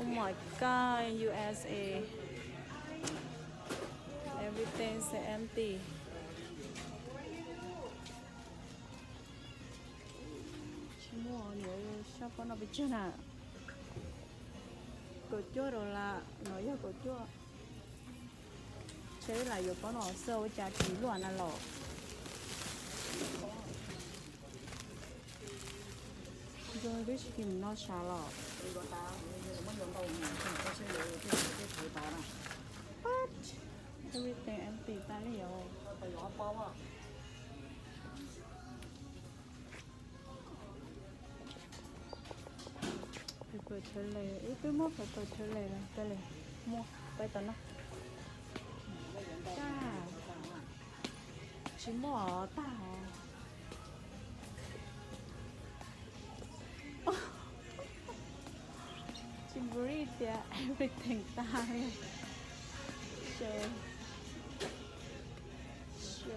Oh my god, USA. Everything's empty. Chỉ mua nhiều shop nó bị chưa nào. Cổ chua rồi là nói cho cổ chua. Chế là có nó sâu chả chỉ loạn là lọ. Rồi biết kìm nó xả lọ. What? Everything empty ta liệu. Phải ปิดเฉลยít mua phải ปิดเฉลยเฉลยmuaไปตอนนั้นจ้าชิมหมอตาชิมบุรีเตีย everything ตาเนี่ยเช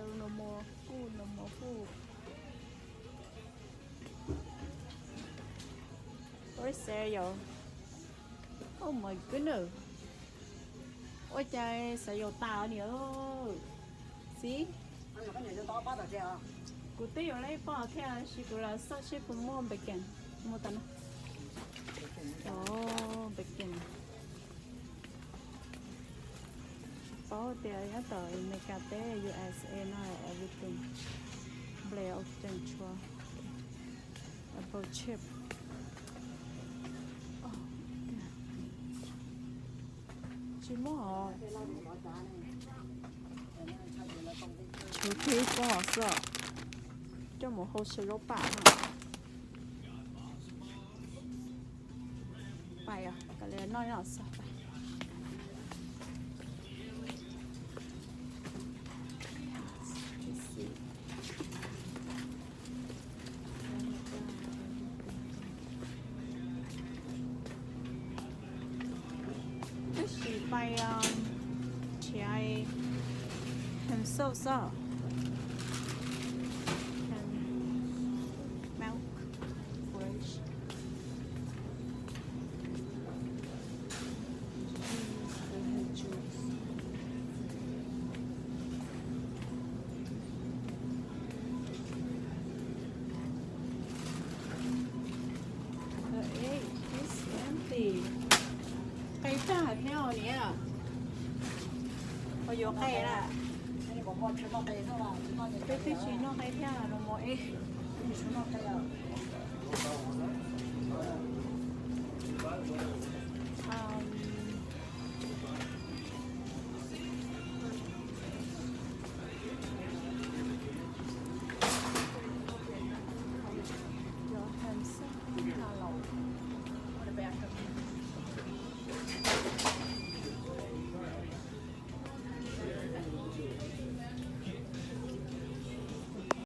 ล no more food no more food where's cereal oh my goodness ôi trời cereal tao nhiều xí cụ tí ở đây bỏ theo chỉ cụ là sao chỉ cụ mua bacon mua tận bacon bỏ tiền nhá tới Mega USA nó là everything Blair Ocean chua apple chip chỉ mua chú khí có họ sợ cho một hồ sơ lỗ bả phải à cái này nói nó sợ phải cái gì bay chị ai hình sâu sợ cây trả theo nhỉ à bây giờ cây là cái phía trên nó cây theo là nó mỗi Hãy subscribe cho kênh Ghiền Mì Gõ để không bỏ lỡ